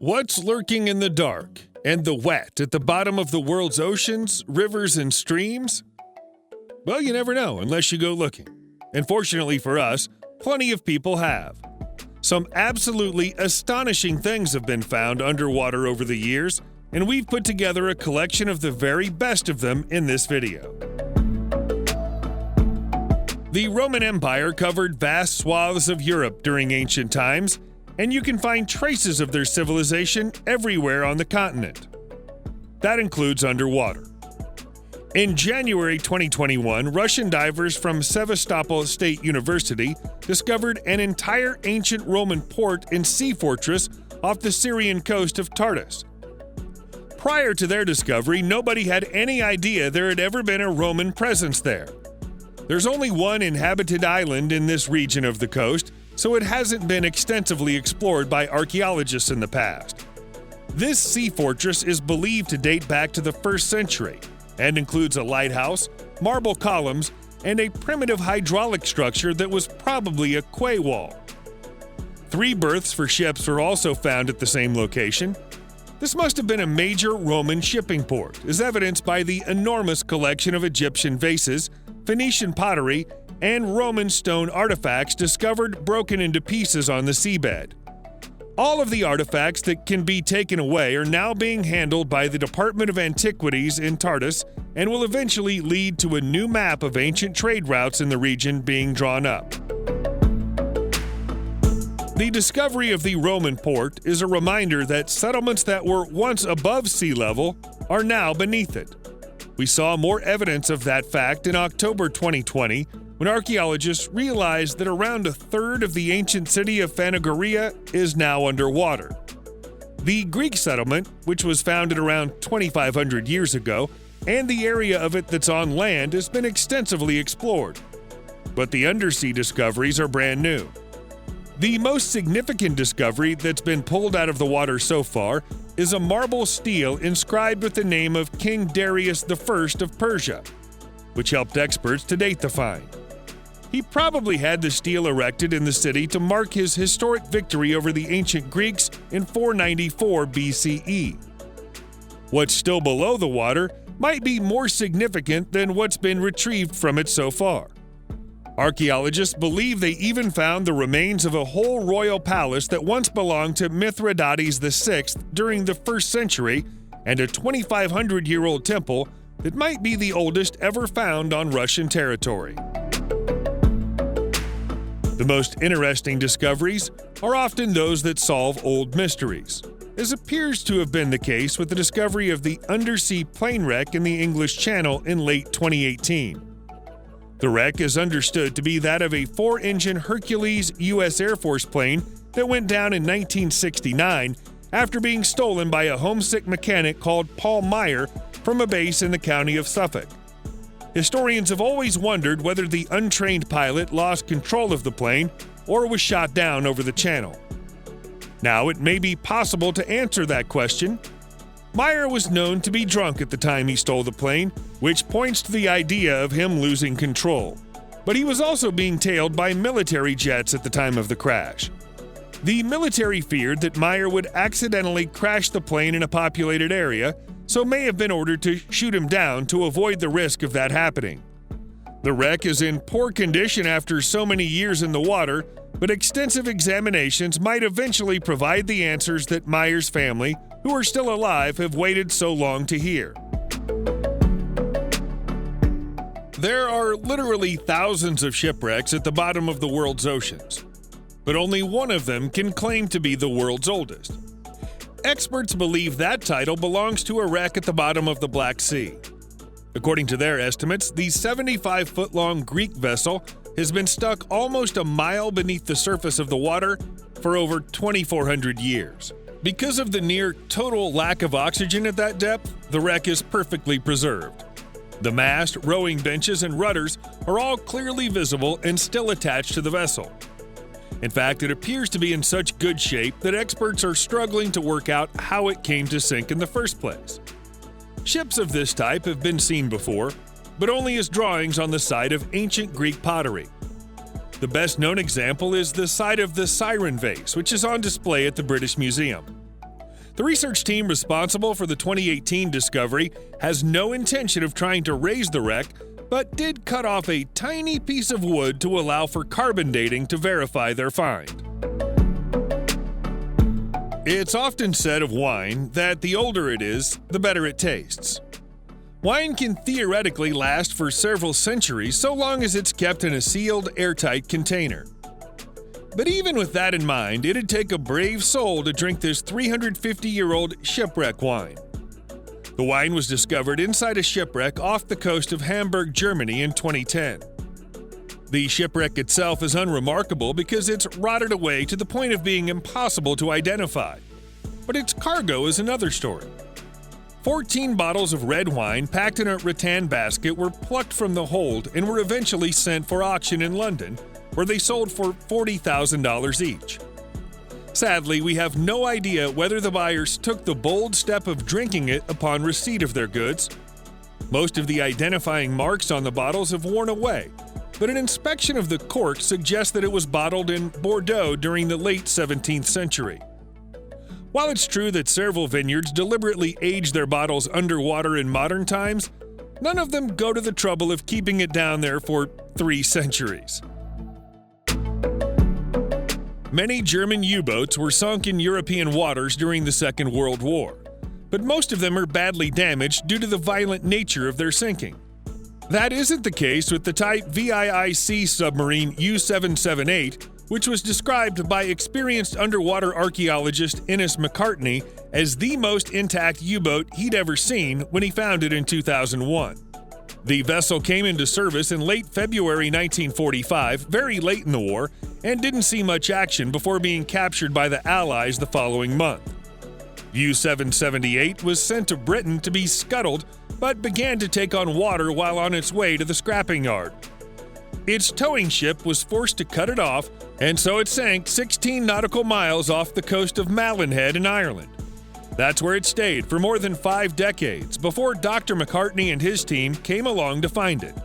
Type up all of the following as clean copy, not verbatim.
What's lurking in the dark and the wet at the bottom of the world's oceans, rivers, and streams? Well, you never know unless you go looking. And fortunately for us, plenty of people have. Some absolutely astonishing things have been found underwater over the years, and we've put together a collection of the very best of them in this video. The Roman Empire covered vast swaths of Europe during ancient times, and you can find traces of their civilization everywhere on the continent. That includes underwater. In January 2021, Russian divers from Sevastopol State University discovered an entire ancient Roman port and sea fortress off the Syrian coast of Tartus. Prior to their discovery, nobody had any idea there had ever been a Roman presence there. There's only one inhabited island in this region of the coast, so it hasn't been extensively explored by archaeologists in the past. This sea fortress is believed to date back to the 1st century and includes a lighthouse, marble columns, and a primitive hydraulic structure that was probably a quay wall. 3 berths for ships were also found at the same location. This must have been a major Roman shipping port, as evidenced by the enormous collection of Egyptian vases, Phoenician pottery, and Roman stone artifacts discovered broken into pieces on the seabed. All of the artifacts that can be taken away are now being handled by the Department of Antiquities in Tartus and will eventually lead to a new map of ancient trade routes in the region being drawn up. The discovery of the Roman port is a reminder that settlements that were once above sea level are now beneath it. We saw more evidence of that fact in October 2020 when archaeologists realized that around a third of the ancient city of Phanagoria is now underwater. The Greek settlement, which was founded around 2,500 years ago, and the area of it that's on land has been extensively explored. But the undersea discoveries are brand new. The most significant discovery that's been pulled out of the water so far is a marble stele inscribed with the name of King Darius I of Persia, which helped experts to date the find. He probably had the stele erected in the city to mark his historic victory over the ancient Greeks in 494 BCE. What's still below the water might be more significant than what's been retrieved from it so far. Archaeologists believe they even found the remains of a whole royal palace that once belonged to Mithridates VI during the 1st century and a 2,500-year-old temple that might be the oldest ever found on Russian territory. The most interesting discoveries are often those that solve old mysteries, as appears to have been the case with the discovery of the undersea plane wreck in the English Channel in late 2018. The wreck is understood to be that of a 4-engine Hercules U.S. Air Force plane that went down in 1969 after being stolen by a homesick mechanic called Paul Meyer from a base in the county of Suffolk. Historians have always wondered whether the untrained pilot lost control of the plane or was shot down over the channel. Now, it may be possible to answer that question. Meyer was known to be drunk at the time he stole the plane, which points to the idea of him losing control. But he was also being tailed by military jets at the time of the crash. The military feared that Meyer would accidentally crash the plane in a populated area, so may have been ordered to shoot him down to avoid the risk of that happening. The wreck is in poor condition after so many years in the water, but extensive examinations might eventually provide the answers that Meyer's family, who are still alive, have waited so long to hear. There are literally thousands of shipwrecks at the bottom of the world's oceans, but only one of them can claim to be the world's oldest. Experts believe that title belongs to a wreck at the bottom of the Black Sea. According to their estimates, the 75-foot-long Greek vessel has been stuck almost a mile beneath the surface of the water for over 2,400 years. Because of the near total lack of oxygen at that depth, the wreck is perfectly preserved. The mast, rowing benches, and rudders are all clearly visible and still attached to the vessel. In fact, it appears to be in such good shape that experts are struggling to work out how it came to sink in the first place. Ships of this type have been seen before, but only as drawings on the side of ancient Greek pottery. The best-known example is the side of the Siren vase, which is on display at the British Museum. The research team responsible for the 2018 discovery has no intention of trying to raise the wreck, but did cut off a tiny piece of wood to allow for carbon dating to verify their find. It's often said of wine that the older it is, the better it tastes. Wine can theoretically last for several centuries so long as it's kept in a sealed, airtight container. But even with that in mind, it'd take a brave soul to drink this 350-year-old Shipwreck Wine. The wine was discovered inside a shipwreck off the coast of Hamburg, Germany in 2010. The shipwreck itself is unremarkable because it's rotted away to the point of being impossible to identify. But its cargo is another story. 14 bottles of red wine packed in a rattan basket were plucked from the hold and were eventually sent for auction in London, where they sold for $40,000 each. Sadly, we have no idea whether the buyers took the bold step of drinking it upon receipt of their goods. Most of the identifying marks on the bottles have worn away, but an inspection of the cork suggests that it was bottled in Bordeaux during the late 17th century. While it's true that several vineyards deliberately age their bottles underwater in modern times, none of them go to the trouble of keeping it down there for 3 centuries. Many German U-boats were sunk in European waters during the Second World War, but most of them are badly damaged due to the violent nature of their sinking. That isn't the case with the type VIIC submarine U-778, which was described by experienced underwater archaeologist Innes McCartney as the most intact U-boat he'd ever seen when he found it in 2001. The vessel came into service in late February 1945, very late in the war, and didn't see much action before being captured by the Allies the following month. U-778 was sent to Britain to be scuttled, but began to take on water while on its way to the scrapping yard. Its towing ship was forced to cut it off, and so it sank 16 nautical miles off the coast of Malinhead in Ireland. That's where it stayed for more than 5 decades before Dr. McCartney and his team came along to find it.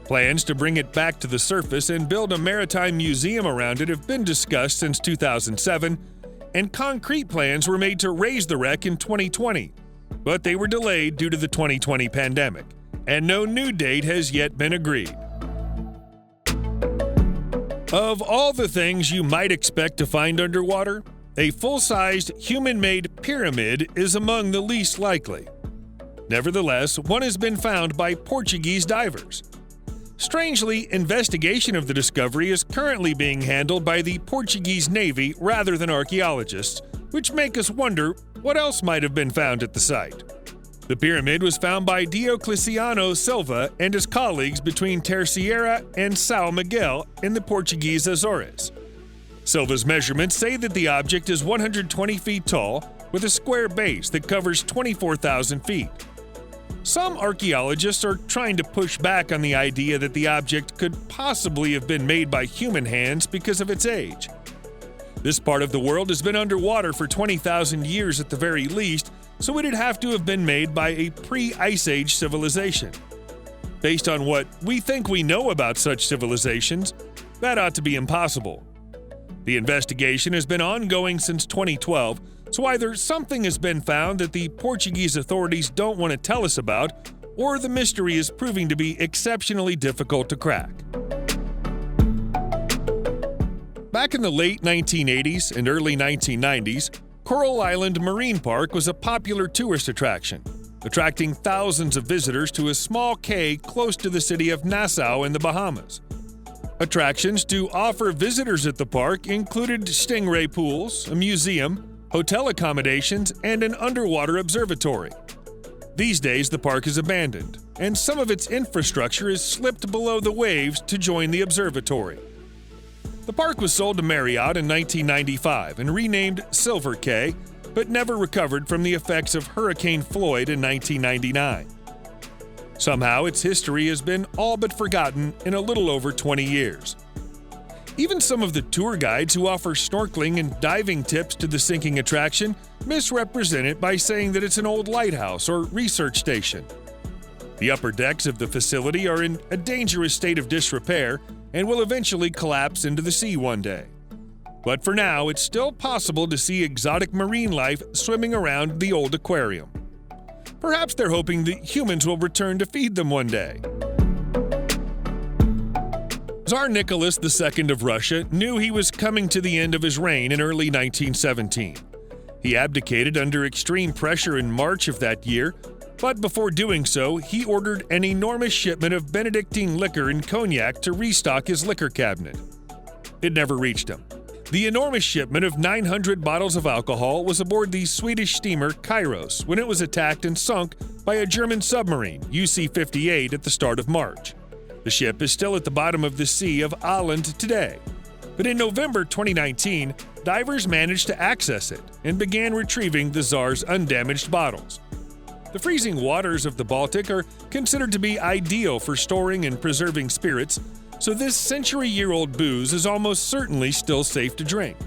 Plans to bring it back to the surface and build a maritime museum around it have been discussed since 2007, and concrete plans were made to raise the wreck in 2020, but they were delayed due to the 2020 pandemic, and no new date has yet been agreed. Of all the things you might expect to find underwater, a full-sized, human-made pyramid is among the least likely. Nevertheless, one has been found by Portuguese divers. Strangely, investigation of the discovery is currently being handled by the Portuguese Navy rather than archaeologists, which make us wonder what else might have been found at the site. The pyramid was found by Diocleciano Silva and his colleagues between Terceira and São Miguel in the Portuguese Azores. Silva's measurements say that the object is 120 feet tall, with a square base that covers 24,000 feet. Some archaeologists are trying to push back on the idea that the object could possibly have been made by human hands because of its age. This part of the world has been underwater for 20,000 years at the very least, so it'd have to have been made by a pre-Ice Age civilization. Based on what we think we know about such civilizations, that ought to be impossible. The investigation has been ongoing since 2012, so either something has been found that the Portuguese authorities don't want to tell us about, or the mystery is proving to be exceptionally difficult to crack. Back in the late 1980s and early 1990s, Coral Island Marine Park was a popular tourist attraction, attracting thousands of visitors to a small cay close to the city of Nassau in the Bahamas. Attractions to offer visitors at the park included stingray pools, a museum, hotel accommodations, and an underwater observatory. These days, the park is abandoned, and some of its infrastructure is slipped below the waves to join the observatory. The park was sold to Marriott in 1995 and renamed Silver Cay, but never recovered from the effects of Hurricane Floyd in 1999. Somehow, its history has been all but forgotten in a little over 20 years. Even some of the tour guides who offer snorkeling and diving tips to the sinking attraction misrepresent it by saying that it's an old lighthouse or research station. The upper decks of the facility are in a dangerous state of disrepair and will eventually collapse into the sea one day. But for now, it's still possible to see exotic marine life swimming around the old aquarium. Perhaps they're hoping that humans will return to feed them one day. Tsar Nicholas II of Russia knew he was coming to the end of his reign in early 1917. He abdicated under extreme pressure in March of that year, but before doing so, he ordered an enormous shipment of Benedictine liquor and cognac to restock his liquor cabinet. It never reached him. The enormous shipment of 900 bottles of alcohol was aboard the Swedish steamer Kairos when it was attacked and sunk by a German submarine, UC-58, at the start of March. The ship is still at the bottom of the Sea of Åland today. But in November 2019, divers managed to access it and began retrieving the Tsar's undamaged bottles. The freezing waters of the Baltic are considered to be ideal for storing and preserving spirits, so this century-year-old booze is almost certainly still safe to drink.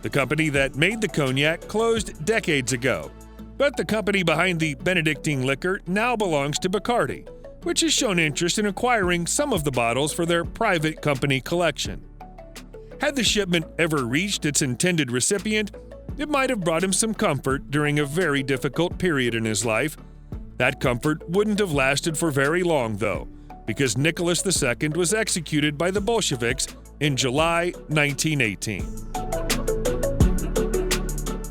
The company that made the cognac closed decades ago, but the company behind the Benedictine liquor now belongs to Bacardi, which has shown interest in acquiring some of the bottles for their private company collection. Had the shipment ever reached its intended recipient, it might have brought him some comfort during a very difficult period in his life. That comfort wouldn't have lasted for very long, though, because Nicholas II was executed by the Bolsheviks in July 1918.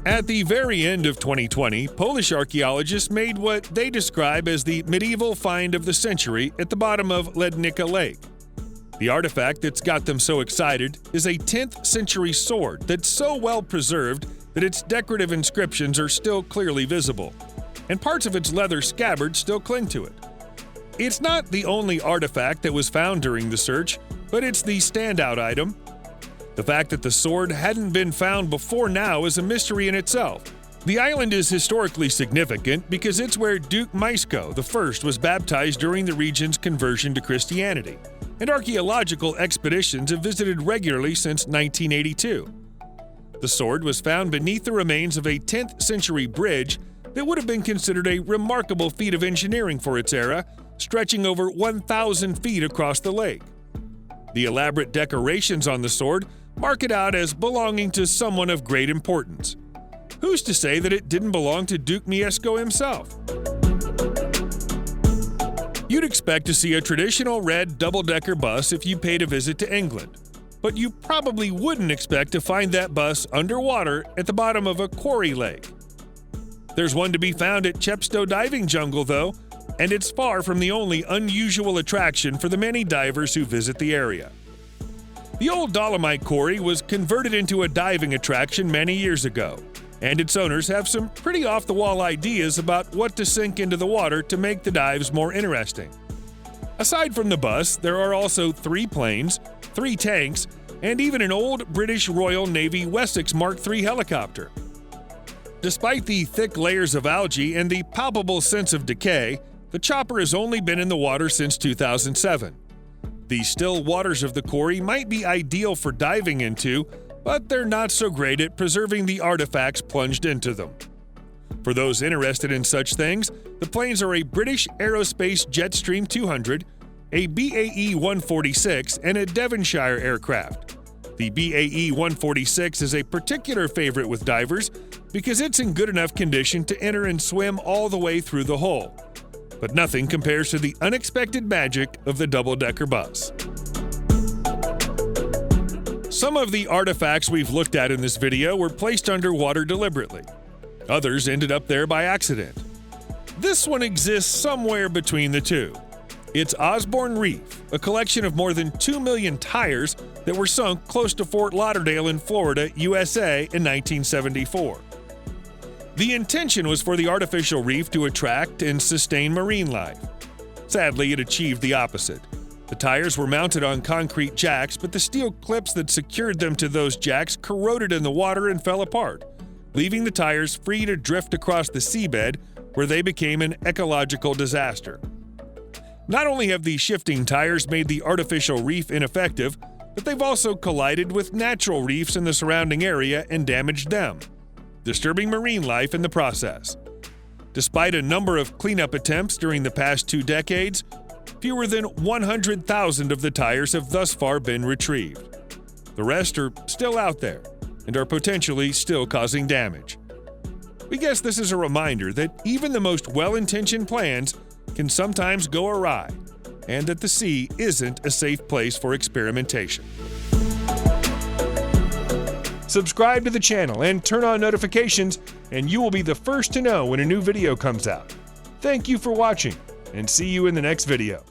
At the very end of 2020, Polish archaeologists made what they describe as the medieval find of the century at the bottom of Lednica Lake. The artifact that's got them so excited is a 10th century sword that's so well preserved that its decorative inscriptions are still clearly visible, and parts of its leather scabbard still cling to it. It's not the only artifact that was found during the search, but it's the standout item. The fact that the sword hadn't been found before now is a mystery in itself. The island is historically significant because it's where Duke Mieszko I was baptized during the region's conversion to Christianity, and archaeological expeditions have visited regularly since 1982. The sword was found beneath the remains of a 10th century bridge that would have been considered a remarkable feat of engineering for its era, stretching over 1,000 feet across the lake. The elaborate decorations on the sword mark it out as belonging to someone of great importance. Who's to say that it didn't belong to Duke Mieszko himself? You'd expect to see a traditional red double-decker bus if you paid a visit to England, but you probably wouldn't expect to find that bus underwater at the bottom of a quarry lake. There's one to be found at Chepstow Diving Jungle, though, and it's far from the only unusual attraction for the many divers who visit the area. The old Dolomite Quarry was converted into a diving attraction many years ago, and its owners have some pretty off-the-wall ideas about what to sink into the water to make the dives more interesting. Aside from the bus, there are also 3 planes, 3 tanks, and even an old British Royal Navy Wessex Mark III helicopter. Despite the thick layers of algae and the palpable sense of decay, the chopper has only been in the water since 2007. The still waters of the quarry might be ideal for diving into, but they're not so great at preserving the artifacts plunged into them. For those interested in such things, the planes are a British Aerospace Jetstream 200, a BAE 146, and a Devonshire aircraft. The BAE 146 is a particular favorite with divers because it's in good enough condition to enter and swim all the way through the hull. But nothing compares to the unexpected magic of the double-decker bus. Some of the artifacts we've looked at in this video were placed underwater deliberately. Others ended up there by accident. This one exists somewhere between the two. It's Osborne Reef, a collection of more than 2 million tires that were sunk close to Fort Lauderdale in Florida, USA in 1974. The intention was for the artificial reef to attract and sustain marine life. Sadly, it achieved the opposite. The tires were mounted on concrete jacks, but the steel clips that secured them to those jacks corroded in the water and fell apart, leaving the tires free to drift across the seabed, where they became an ecological disaster. Not only have the shifting tires made the artificial reef ineffective, but they've also collided with natural reefs in the surrounding area and damaged them, disturbing marine life in the process. Despite a number of cleanup attempts during the past 2 decades, fewer than 100,000 of the tires have thus far been retrieved. The rest are still out there and are potentially still causing damage. We guess this is a reminder that even the most well-intentioned plans can sometimes go awry, and that the sea isn't a safe place for experimentation. Subscribe to the channel and turn on notifications, and you will be the first to know when a new video comes out. Thank you for watching, and see you in the next video.